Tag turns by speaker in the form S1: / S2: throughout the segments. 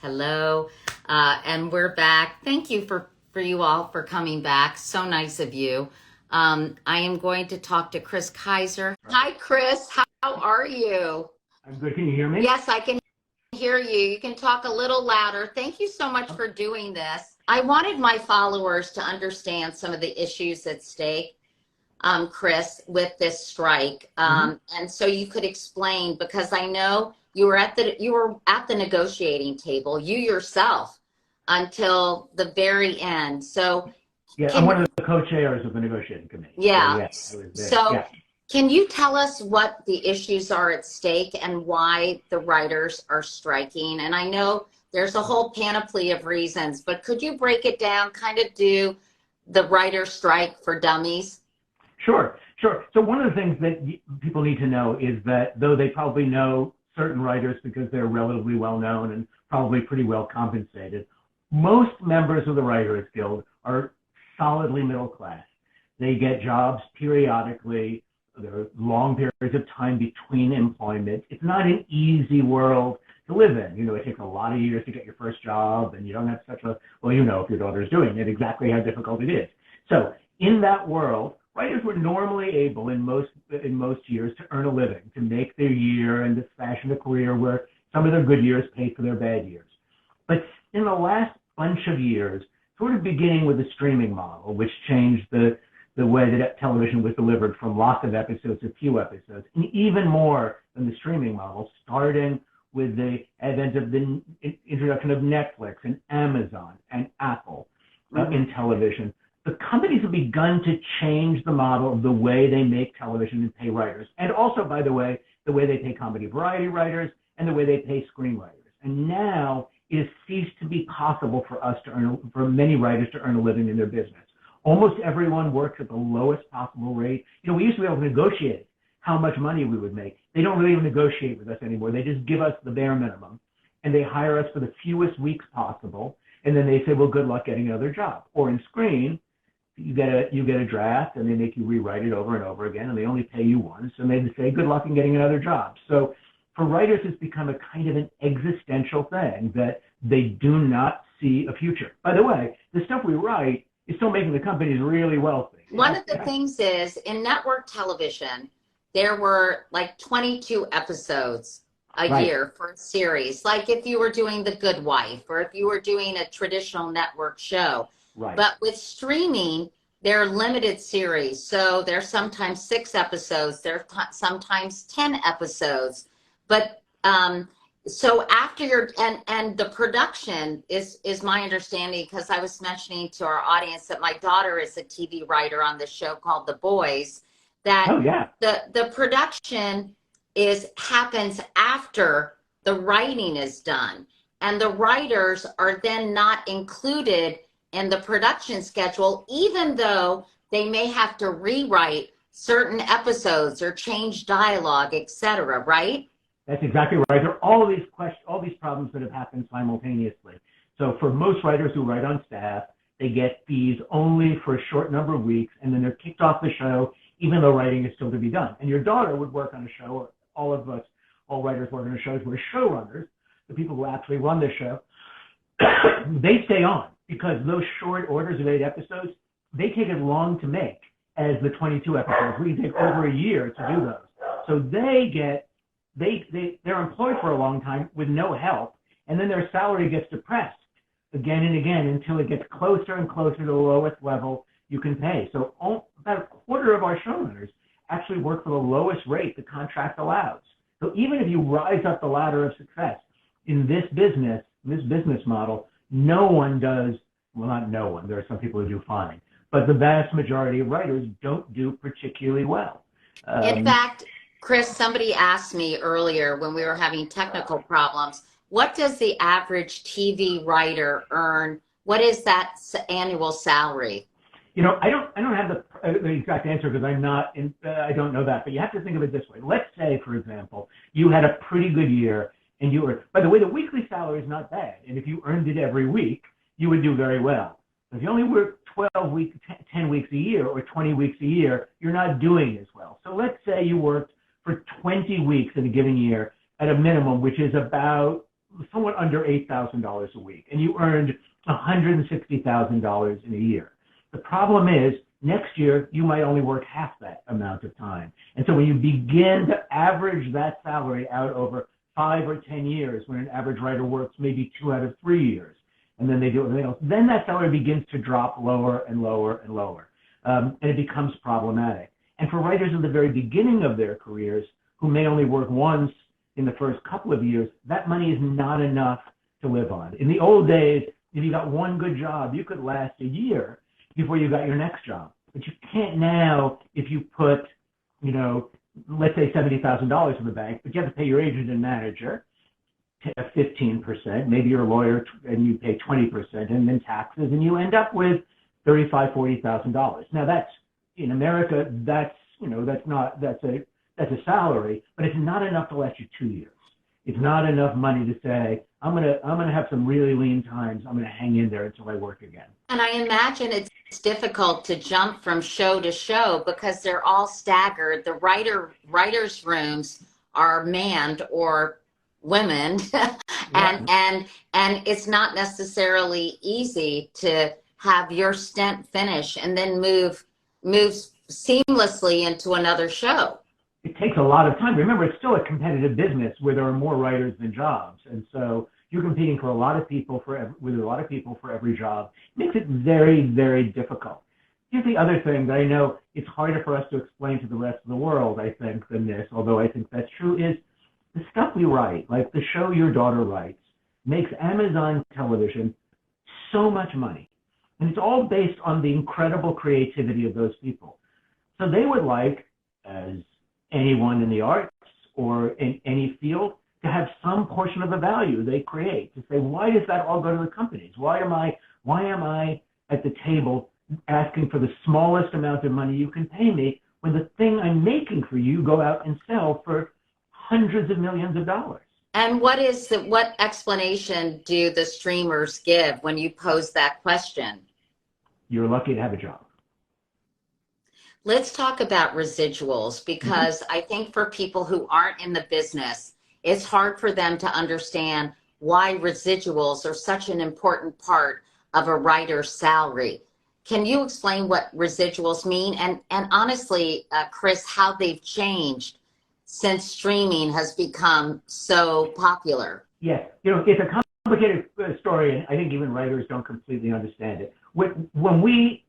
S1: Hello, and we're back. Thank you for you all for coming back. So nice of you. I am going to talk to Chris Kaiser. Hi, Chris. How are you?
S2: I'm good. Can you hear me?
S1: Yes, I can hear you. You can talk a little louder. Thank you so much for doing this. I wanted my followers to understand some of the issues at stake, Chris, with this strike. And so you could explain, because I know you were at the negotiating table, you yourself, until the very end. So
S2: Yeah, I'm one of the co-chairs of the negotiating committee.
S1: yeah.
S2: So, yeah, I was there.
S1: So
S2: Yeah.
S1: can you tell us what the issues are at stake and why the writers are striking? And I know there's a whole panoply of reasons, but could you break it down, kind of do the writer strike for dummies?
S2: Sure. So one of the things that people need to know is that though they probably know certain writers because they're relatively well known and probably pretty well compensated, most members of the Writers Guild are solidly middle class. They get jobs periodically. There are long periods of time between employment. It's not an easy world to live in. It takes a lot of years to get your first job, and you don't have such a, well, if your daughter's doing it, exactly how difficult it is. So in that world, writers were normally able in most years to earn a living, to make their year and to fashion a career where some of their good years paid for their bad years. But in the last bunch of years, sort of beginning with the streaming model, which changed the way that television was delivered from lots of episodes to few episodes, and even more than the streaming model, starting with the advent of the introduction of Netflix and Amazon and Apple in television, the companies have begun to change the model of the way they make television and pay writers. And also, by the way they pay comedy variety writers and the way they pay screenwriters. And now it has ceased to be possible for many writers to earn a living in their business. Almost everyone works at the lowest possible rate. We used to be able to negotiate how much money we would make. They don't really even negotiate with us anymore. They just give us the bare minimum, and they hire us for the fewest weeks possible. And then they say, well, good luck getting another job. Or in screen, you get a draft, and they make you rewrite it over and over again, and they only pay you once, and they say, good luck in getting another job. So for writers, it's become a kind of an existential thing that they do not see a future. By the way, the stuff we write is still making the companies really wealthy.
S1: One of the things is, in network television, there were like 22 episodes a year for a series, like if you were doing The Good Wife or if you were doing a traditional network show.
S2: Right.
S1: But with streaming, they're limited series. So there's sometimes 6 episodes, there's sometimes 10 episodes. But so after and the production is my understanding, because I was mentioning to our audience that my daughter is a TV writer on this show called The Boys, that the production happens after the writing is done. And the writers are then not included in the production schedule, even though they may have to rewrite certain episodes or change dialogue, etc., right?
S2: That's exactly right. There are all these problems that have happened simultaneously. So for most writers who write on staff, they get fees only for a short number of weeks, and then they're kicked off the show, even though writing is still to be done. And your daughter would work on a show, or all writers work on a show, where showrunners, the people who actually run the show, they stay on, because those short orders of 8 episodes, they take as long to make as the 22 episodes. We take over a year to do those. So they're employed for a long time with no help, and then their salary gets depressed again and again until it gets closer and closer to the lowest level you can pay. So about a quarter of our showrunners actually work for the lowest rate the contract allows. So even if you rise up the ladder of success in this business model, no one does, well, not no one, there are some people who do fine, but the vast majority of writers don't do particularly well.
S1: In fact, Chris, somebody asked me earlier when we were having technical problems, what does the average TV writer earn? What is that annual salary?
S2: I don't have the exact answer, because I don't know that, but you have to think of it this way. Let's say, for example, you had a pretty good year, and by the way, the weekly salary is not bad, and if you earned it every week, you would do very well. If you only work 12 weeks, 10 weeks a year, or 20 weeks a year, you're not doing as well. So let's say you worked for 20 weeks in a given year at a minimum, which is about somewhat under $8,000 a week, and you earned $160,000 in a year. The problem is, next year, you might only work half that amount of time. And so when you begin to average that salary out over 5 or 10 years, when an average writer works maybe 2 out of 3 years, and then they do everything else, then that salary begins to drop lower and lower and lower. And it becomes problematic. And for writers in the very beginning of their careers, who may only work once in the first couple of years, that money is not enough to live on. In the old days, if you got one good job, you could last a year before you got your next job. But you can't now if you put, let's say $70,000 in the bank, but you have to pay your agent and manager 15%, maybe you're a lawyer and you pay 20%, and then taxes, and you end up with $35,000, $40,000. Now that's, in America, that's a salary, but it's not enough to last you 2 years. It's not enough money to say, I'm gonna have some really lean times. I'm gonna hang in there until I work again.
S1: And I imagine it's difficult to jump from show to show because they're all staggered. The writers' rooms are manned or women, and it's not necessarily easy to have your stint finish and then move seamlessly into another show.
S2: It takes a lot of time. Remember, it's still a competitive business where there are more writers than jobs, and so you're competing for a lot of people with a lot of people for every job. It makes it very, very difficult. Here's the other thing that I know it's harder for us to explain to the rest of the world, I think, than this, although I think that's true, is the stuff we write, like the show your daughter writes, makes Amazon television so much money. And it's all based on the incredible creativity of those people. So they would like, as anyone in the arts or in any field, to have some portion of the value they create, to say, why does that all go to the companies? Why am I at the table asking for the smallest amount of money you can pay me when the thing I'm making for you go out and sell for hundreds of millions of dollars?
S1: And what explanation do the streamers give when you pose that question?
S2: You're lucky to have a job.
S1: Let's talk about residuals, because I think for people who aren't in the business, it's hard for them to understand why residuals are such an important part of a writer's salary. Can you explain what residuals mean? And honestly, Chris, how they've changed since streaming has become so popular?
S2: Yes, it's a complicated story, and I think even writers don't completely understand it. When we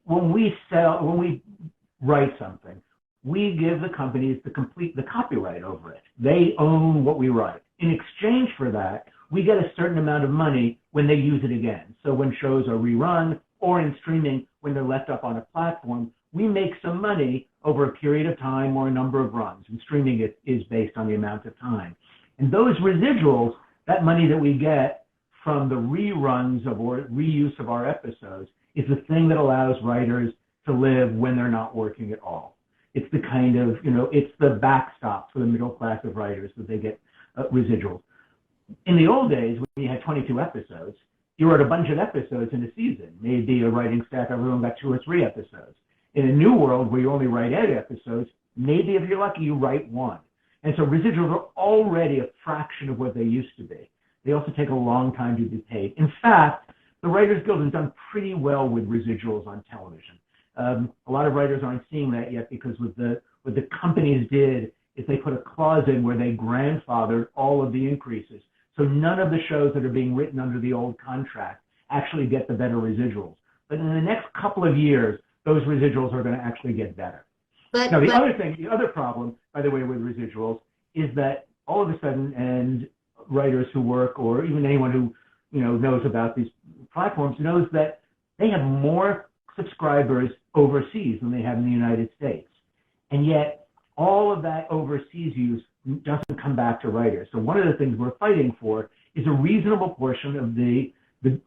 S2: write something, we give the companies the copyright over it. They own what we write. In exchange for that, we get a certain amount of money when they use it again. So when shows are rerun, or in streaming, when they're left up on a platform, we make some money over a period of time or a number of runs. And streaming is based on the amount of time. And those residuals, that money that we get from the reruns or reuse of our episodes, is the thing that allows writers to live when they're not working at all. It's the kind of, it's the backstop for the middle class of writers that they get residuals. In the old days, when you had 22 episodes, you wrote a bunch of episodes in a season. Maybe a writing staff, everyone got 2 or 3 episodes. In a new world where you only write 8 episodes, maybe if you're lucky, you write 1. And so residuals are already a fraction of what they used to be. They also take a long time to be paid. In fact, the Writers Guild has done pretty well with residuals on television. A lot of writers aren't seeing that yet because what the companies did is they put a clause in where they grandfathered all of the increases. So none of the shows that are being written under the old contract actually get the better residuals. But in the next couple of years, those residuals are going to actually get better. Now, the other problem, by the way, with residuals is that all of a sudden, and writers who work, or even anyone who knows about these platforms, knows that they have more subscribers overseas than they have in the United States. And yet, all of that overseas use doesn't come back to writers. So one of the things we're fighting for is a reasonable portion of the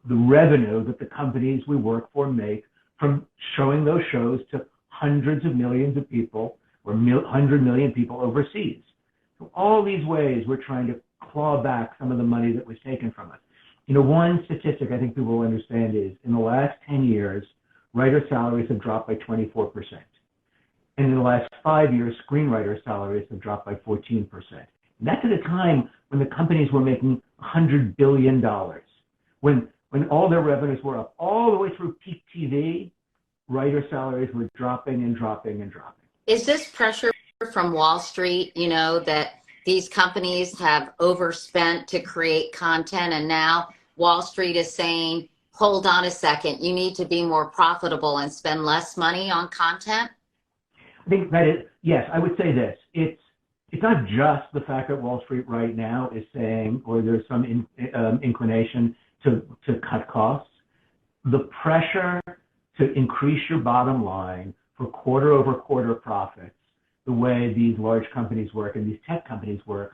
S2: revenue that the companies we work for make from showing those shows to hundreds of millions of people, or 100 million people overseas. So all these ways we're trying to claw back some of the money that was taken from us. One statistic I think people will understand is in the last 10 years, writer salaries have dropped by 24%. And in the last 5 years, screenwriter salaries have dropped by 14%. And that's at a time when the companies were making $100 billion. When all their revenues were up all the way through peak TV, writer salaries were dropping and dropping and dropping.
S1: Is this pressure from Wall Street, that these companies have overspent to create content, and now Wall Street is saying, hold on a second, you need to be more profitable and spend less money on content?
S2: I think that is, yes, I would say this. It's not just the fact that Wall Street right now is saying, or there's some inclination to cut costs. The pressure to increase your bottom line for quarter-over-quarter profits, the way these large companies work and these tech companies work,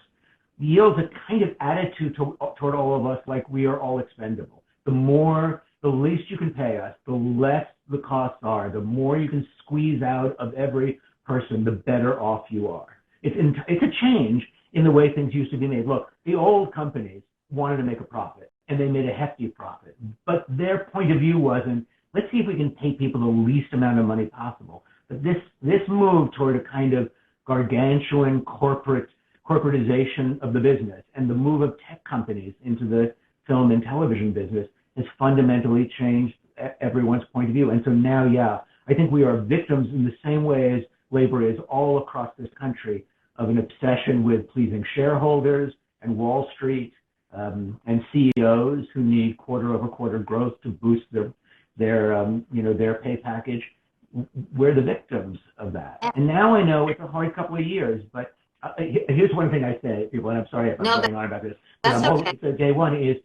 S2: yields a kind of attitude toward all of us like we are all expendable. The least you can pay us, the less the costs are, the more you can squeeze out of every person, the better off you are. It's a change in the way things used to be made. Look, the old companies wanted to make a profit, and they made a hefty profit. But their point of view wasn't, let's see if we can pay people the least amount of money possible. But this move toward a kind of gargantuan corporatization of the business and the move of tech companies into the film and television business has fundamentally changed everyone's point of view. And so now, yeah, I think we are victims in the same way as labor is all across this country of an obsession with pleasing shareholders and Wall Street and CEOs who need quarter-over-quarter growth to boost their pay package. We're the victims of that. And now I know it's a hard couple of years, but here's one thing I say to people, and I'm sorry if I'm going on about this.
S1: That's okay.
S2: So day one is,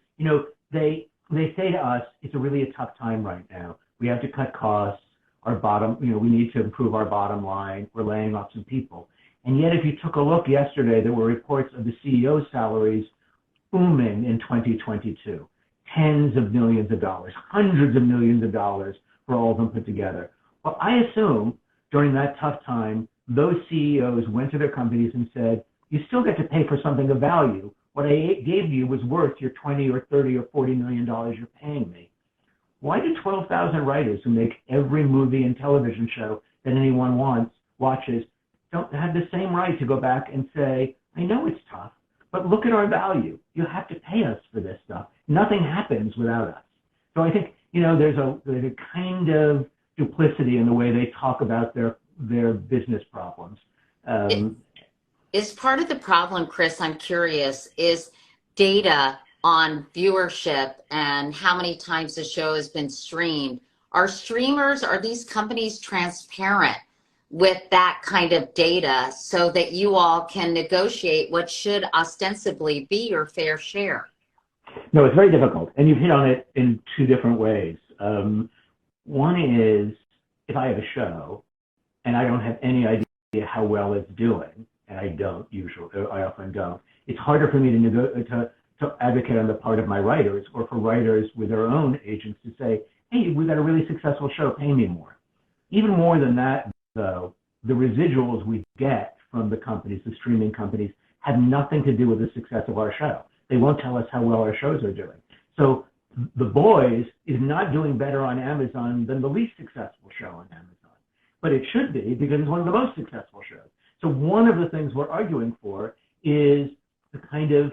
S2: they say to us, it's really a tough time right now. We have to cut costs. We need to improve our bottom line. We're laying off some people. And yet, if you took a look yesterday, there were reports of the CEO's salaries booming in 2022. Tens of millions of dollars, hundreds of millions of dollars for all of them put together. Well, I assume during that tough time, those CEOs went to their companies and said, you still get to pay for something of value. What I gave you was worth your 20 or 30 or $40 million you're paying me. Why do 12,000 writers who make every movie and television show that anyone watches, don't have the same right to go back and say, I know it's tough, but look at our value. You have to pay us for this stuff. Nothing happens without us. So I think, there's a kind of duplicity in the way they talk about their business problems.
S1: Is part of the problem, Chris, I'm curious, is data on viewership and how many times the show has been streamed. Are these companies transparent with that kind of data so that you all can negotiate what should ostensibly be your fair share?
S2: No, it's very difficult. And you've hit on it in two different ways. One is if I have a show and I don't have any idea how well it's doing, and I often don't, it's harder for me to advocate on the part of my writers or for writers with their own agents to say, hey, we've got a really successful show, pay me more. Even more than that, though, the residuals we get from the companies, the streaming companies, have nothing to do with the success of our show. They won't tell us how well our shows are doing. So The Boys is not doing better on Amazon than the least successful show on Amazon. But it should be because it's one of the most successful shows. So one of the things we're arguing for is the kind of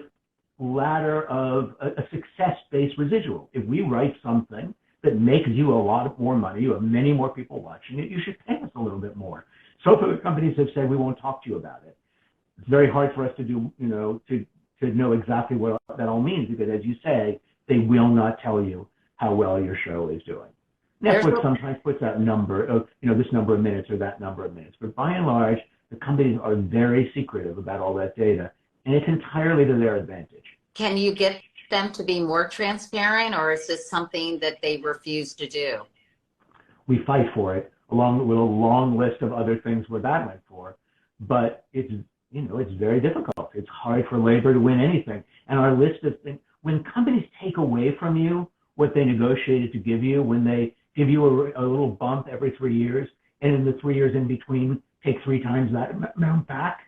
S2: ladder of a success-based residual. If we write something that makes you a lot more money, you have many more people watching it, you should pay us a little bit more. So for the companies have said we won't talk to you about it. It's very hard for us to do, to know exactly what that all means because, as you say, they will not tell you how well your show is doing. Netflix sometimes puts out a number of, this number of minutes or that number of minutes. But by and large, the companies are very secretive about all that data, and it's entirely to their advantage.
S1: Can you get them to be more transparent, or is this something that they refuse to do?
S2: We fight for it, along with a long list of other things we're battling for. But it's very difficult. It's hard for labor to win anything. And our list of things, when companies take away from you what they negotiated to give you, when they give you a little bump every 3 years, and in the 3 years in between, take 3 times that amount back,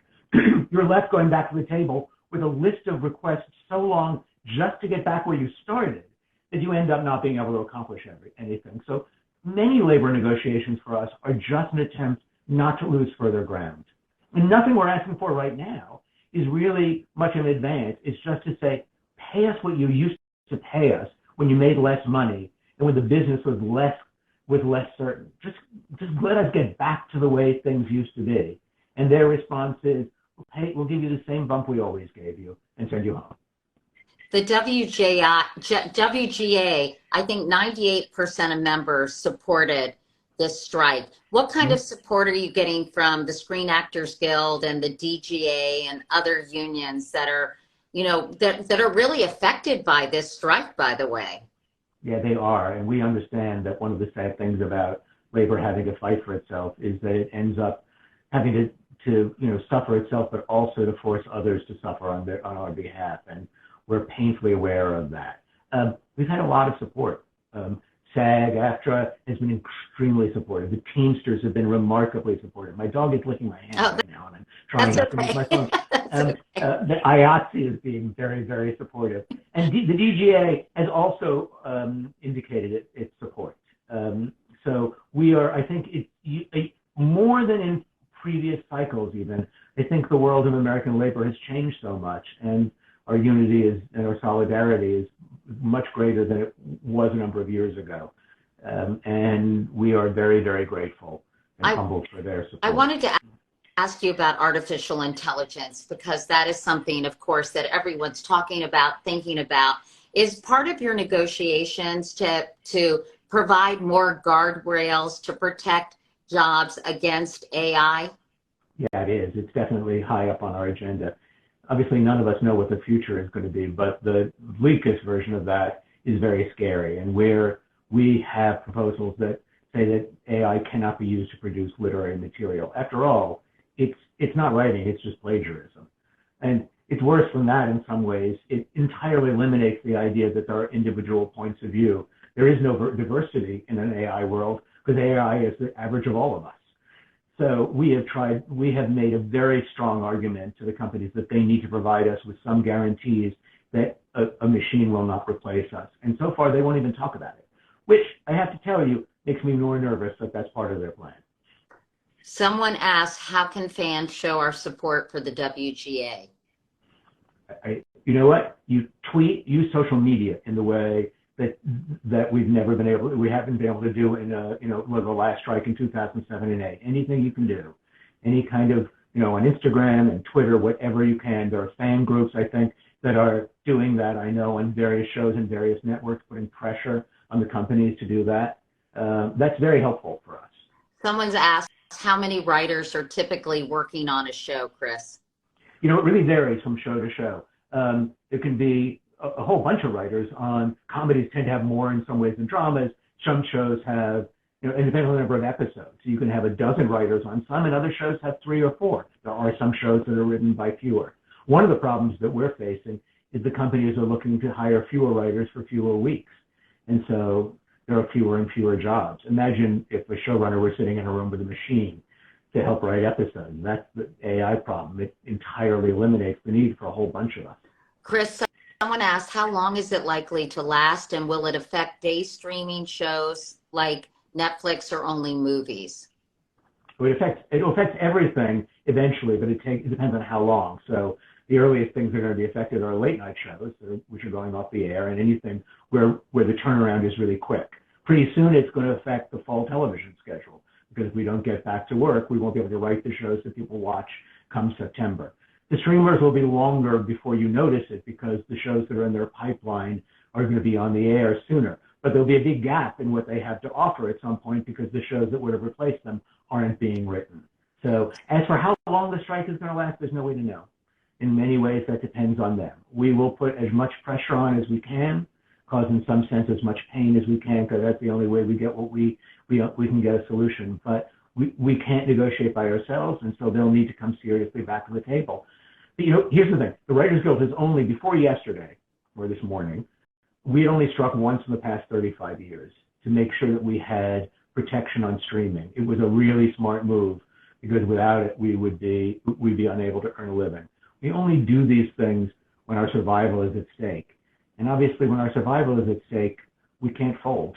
S2: you're left going back to the table with a list of requests so long just to get back where you started that you end up not being able to accomplish anything. So many labor negotiations for us are just an attempt not to lose further ground. And nothing we're asking for right now is really much in advance. It's just to say, pay us what you used to pay us when you made less money and when the business was less certain. Just let us get back to the way things used to be. And their response is, we'll give you the same bump we always gave you and send you home.
S1: The WGA, I think 98% of members supported this strike. What kind of support are you getting from the Screen Actors Guild and the DGA and other unions that are, that are really affected by this strike, by the way?
S2: Yeah, they are. And we understand that one of the sad things about labor having to fight for itself is that it ends up having to suffer itself, but also to force others to suffer on our behalf. And we're painfully aware of that. We've had a lot of support. SAG-AFTRA has been extremely supportive. The Teamsters have been remarkably supportive. My dog is licking my hand right now, and I'm trying not to use my phone. The IATSE is being very, very supportive. And the DGA has also indicated its support. So we are, I think, more than in previous cycles even, I think the world of American labor has changed so much, and our unity and our solidarity is much greater than it was a number of years ago. And we are very, very grateful and humbled for their support.
S1: I wanted to ask you about artificial intelligence, because that is something, of course, that everyone's talking about, thinking about. Is part of your negotiations to provide more guardrails to protect jobs against AI?
S2: Yeah, it is. It's definitely high up on our agenda. Obviously, none of us know what the future is going to be, but the bleakest version of that is very scary. And where we have proposals that say that AI cannot be used to produce literary material. After all, it's not writing, it's just plagiarism. And it's worse than that in some ways. It entirely eliminates the idea that there are individual points of view. There is no diversity in an AI world because AI is the average of all of us. So we have made a very strong argument to the companies that they need to provide us with some guarantees that a machine will not replace us. And so far, they won't even talk about it, which I have to tell you makes me more nervous that that's part of their plan.
S1: Someone asked, how can fans show our support for the WGA?
S2: You know what? You tweet, use social media in the way that we haven't been able to do in the last strike in 2007 and 8. Anything you can do, any kind of, on Instagram and Twitter, whatever you can. There are fan groups, I think, that are doing that. I know on various shows and various networks, putting pressure on the companies to do that. That's very helpful for us.
S1: Someone's asked how many writers are typically working on a show, Chris?
S2: It really varies from show to show. It can be a whole bunch of writers. On comedies tend to have more in some ways than dramas. Some shows have, it depends on the number of episodes. So you can have a dozen writers on some, and other shows have 3 or 4. There are some shows that are written by fewer. One of the problems that we're facing is the companies are looking to hire fewer writers for fewer weeks. And so there are fewer and fewer jobs. Imagine if a showrunner were sitting in a room with a machine to help write episodes. That's the AI problem. It entirely eliminates the need for a whole bunch of us.
S1: Chris, someone asked, how long is it likely to last, and will it affect day streaming shows like Netflix or only movies?
S2: It affects everything eventually, but it depends on how long. So the earliest things that are going to be affected are late night shows, which are going off the air, and anything where the turnaround is really quick. Pretty soon it's going to affect the fall television schedule, because if we don't get back to work, we won't be able to write the shows that people watch come September. The streamers will be longer before you notice it, because the shows that are in their pipeline are going to be on the air sooner. But there'll be a big gap in what they have to offer at some point, because the shows that would have replaced them aren't being written. So as for how long the strike is going to last, there's no way to know. In many ways, that depends on them. We will put as much pressure on as we can, cause in some sense as much pain as we can, because that's the only way we get what we can get a solution. But we can't negotiate by ourselves, and so they'll need to come seriously back to the table. But here's the thing. The Writers Guild has only, before yesterday, or this morning, we had only struck once in the past 35 years to make sure that we had protection on streaming. It was a really smart move, because without it, we'd be unable to earn a living. We only do these things when our survival is at stake. And obviously, when our survival is at stake, we can't fold.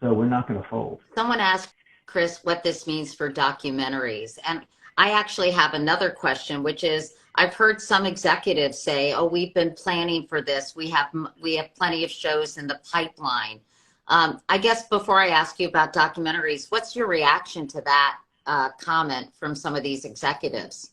S2: So we're not going to fold.
S1: Someone asked Chris what this means for documentaries. And I actually have another question, which is, I've heard some executives say, "Oh, we've been planning for this. We have plenty of shows in the pipeline." I guess before I ask you about documentaries, what's your reaction to that comment from some of these executives?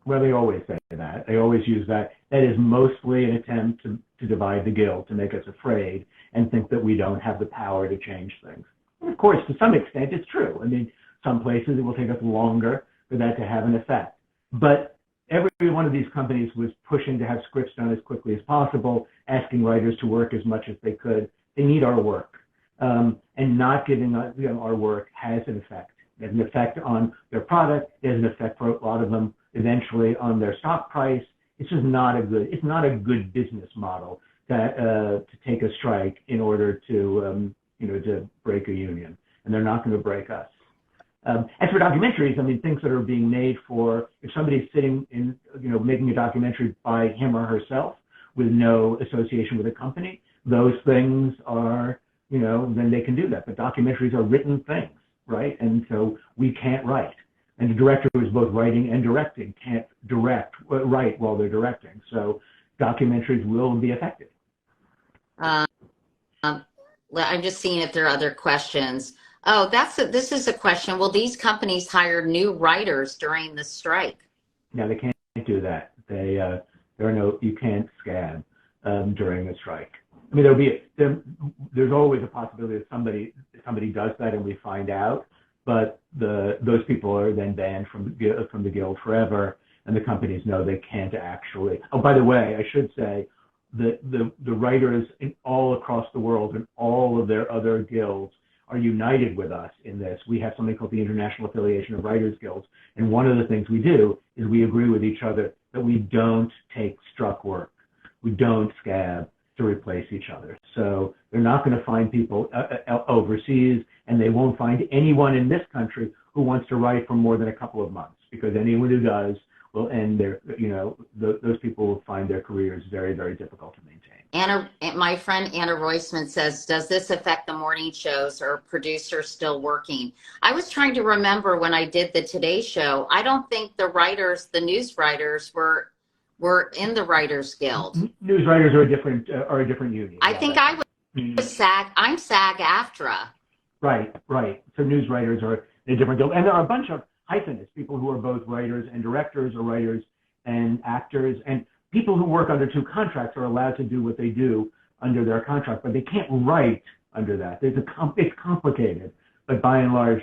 S2: Well, they always say that. They always use that. That is mostly an attempt to divide the guild, to make us afraid and think that we don't have the power to change things. And of course, to some extent, it's true. I mean, some places it will take us longer for that to have an effect. But every one of these companies was pushing to have scripts done as quickly as possible, asking writers to work as much as they could. They need our work. And not giving them our work has an effect. It has an effect on their product. It has an effect for a lot of them eventually on their stock price. It's just not a good business model to take a strike in order to to break a union, and they're not going to break us. As for documentaries, I mean, things that are being made for, if somebody's sitting in, making a documentary by him or herself with no association with a company, those things are, then they can do that. But documentaries are written things, right? And so we can't write. And the director who is both writing and directing can't write while they're directing. So documentaries will be affected.
S1: Um, I'm just seeing if there are other questions. Oh, this is a question. Will these companies hire new writers during the strike?
S2: No, they can't do that. You can't scab during the strike. I mean, there's always a possibility that somebody does that and we find out, but those people are then banned from the guild forever, and the companies know they can't actually. Oh, by the way, I should say the writers all across the world and all of their other guilds are united with us in this. We have something called the International Affiliation of Writers Guilds, and one of the things we do is we agree with each other that we don't take struck work. We don't scab to replace each other. So they're not going to find people overseas, and they won't find anyone in this country who wants to write for more than a couple of months, because anyone who does will end those people will find their careers very, very difficult to maintain.
S1: My friend Anna Roisman says, does this affect the morning shows, or producers still working? I was trying to remember when I did the Today Show, I don't think the news writers were in the Writers Guild.
S2: News writers are a different union.
S1: I think I was SAG. I'm SAG-AFTRA.
S2: Right. So news writers are in a different guild, and there are a bunch of hyphenists, people who are both writers and directors, or writers and actors, and people who work under two contracts are allowed to do what they do under their contract, but they can't write under that. It's complicated, but by and large,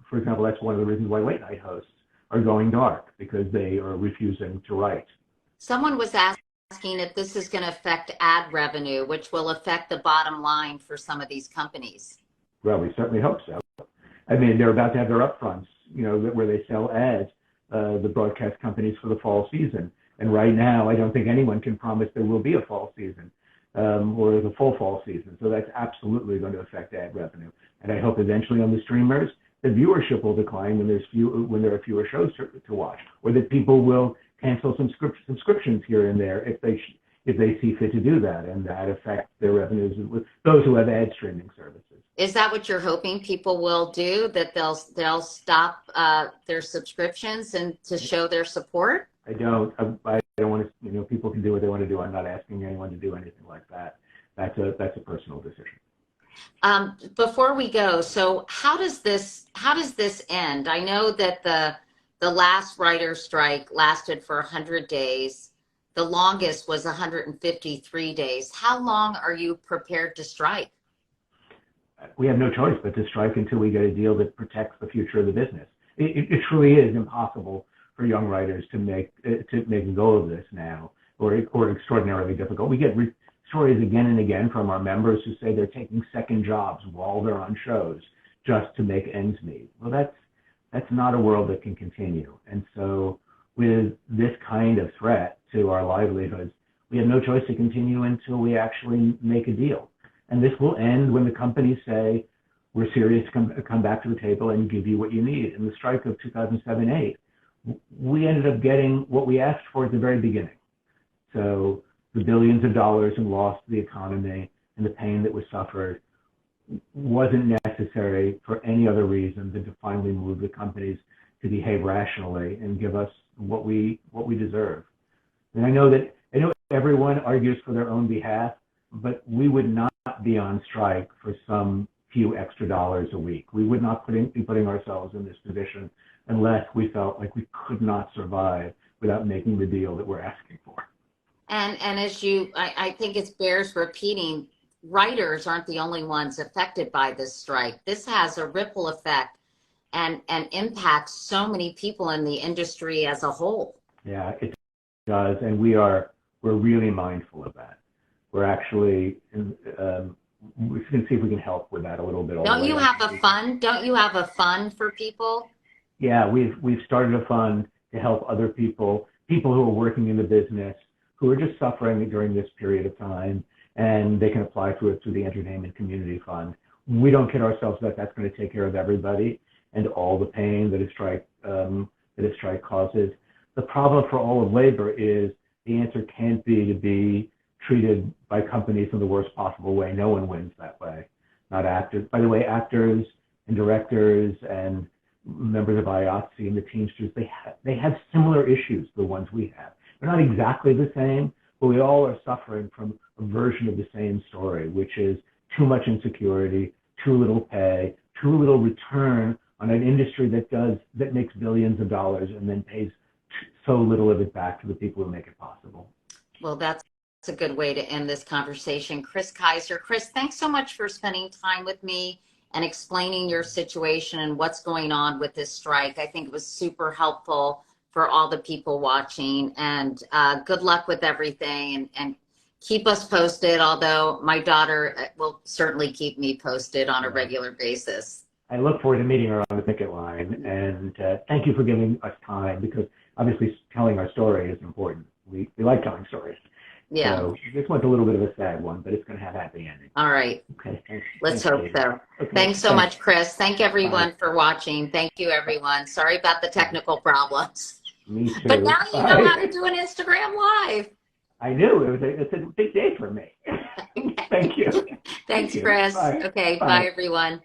S2: for example, that's one of the reasons why late night hosts are going dark, because they are refusing to write.
S1: Someone was asking if this is going to affect ad revenue, which will affect the bottom line for some of these companies.
S2: Well, we certainly hope so. I mean, they're about to have their upfronts, where they sell ads, the broadcast companies, for the fall season. And right now, I don't think anyone can promise there will be a fall season or the full fall season. So that's absolutely going to affect ad revenue. And I hope eventually on the streamers, the viewership will decline when there are fewer shows to watch, or that people will cancel some subscriptions here and there if they see fit to do that, and that affects their revenues with those who have ad streaming services.
S1: Is that what you're hoping people will do? That they'll stop their subscriptions and to show their support?
S2: I don't want to. People can do what they want to do. I'm not asking anyone to do anything like that. That's a personal decision.
S1: Before we go, so how does this end? I know that the last writer's strike lasted for 100 days. The longest was 153 days. How long are you prepared to strike?
S2: We have no choice but to strike until we get a deal that protects the future of the business. It truly is impossible for young writers to make a go of this now, or extraordinarily difficult. We get stories again and again from our members who say they're taking second jobs while they're on shows just to make ends meet. Well, that's not a world that can continue. And so with this kind of threat to our livelihoods, we have no choice to continue until we actually make a deal. And this will end when the companies say, we're serious to come back to the table and give you what you need. In the strike of 2007-8, we ended up getting what we asked for at the very beginning. So the billions of dollars in loss to the economy and the pain that was suffered wasn't necessary for any other reason than to finally move the companies to behave rationally and give us what we deserve. And I know everyone argues for their own behalf, but we would not be on strike for some few extra dollars a week. We would not be putting ourselves in this position unless we felt like we could not survive without making the deal that we're asking for.
S1: And I think it bears repeating, writers aren't the only ones affected by this strike. This has a ripple effect and impacts so many people in the industry as a whole.
S2: Yeah, it does, and we're really mindful of that. We're actually we can see if we can help with that a little bit.
S1: Don't you have a fund? Don't you have a fund for people?
S2: Yeah, we've started a fund to help other people who are working in the business, who are just suffering during this period of time, and they can apply to it through the Entertainment Community Fund. We don't kid ourselves that that's going to take care of everybody and all the pain that a strike causes. The problem for all of labor is the answer can't be to be treated by companies in the worst possible way. No one wins that way. Not actors. By the way, actors and directors and members of IATSE and the Teamsters, they have similar issues to the ones we have. They're not exactly the same, but we all are suffering from a version of the same story, which is too much insecurity, too little pay, too little return on an industry that makes billions of dollars and then pays so little of it back to the people who make it possible.
S1: Well, that's a good way to end this conversation. Chris Kaiser. Chris, thanks so much for spending time with me and explaining your situation and what's going on with this strike. I think it was super helpful for all the people watching, and good luck with everything, and keep us posted, although my daughter will certainly keep me posted on a regular basis.
S2: I look forward to meeting her on the picket line, and thank you for giving us time, because obviously telling our story is important. We like telling stories.
S1: Yeah.
S2: So this one's a little bit of a sad one, but it's going to have a happy ending.
S1: All right.
S2: Okay. Thanks.
S1: Let's hope so. Okay. Thanks so much, Chris. Thank everyone for watching. Thank you, everyone. Sorry about the technical problems.
S2: Me too.
S1: But now you know how to do an Instagram Live.
S2: I knew. It's a big day for me. Thank you.
S1: Thanks, Chris.
S2: Bye.
S1: Okay. Bye, everyone.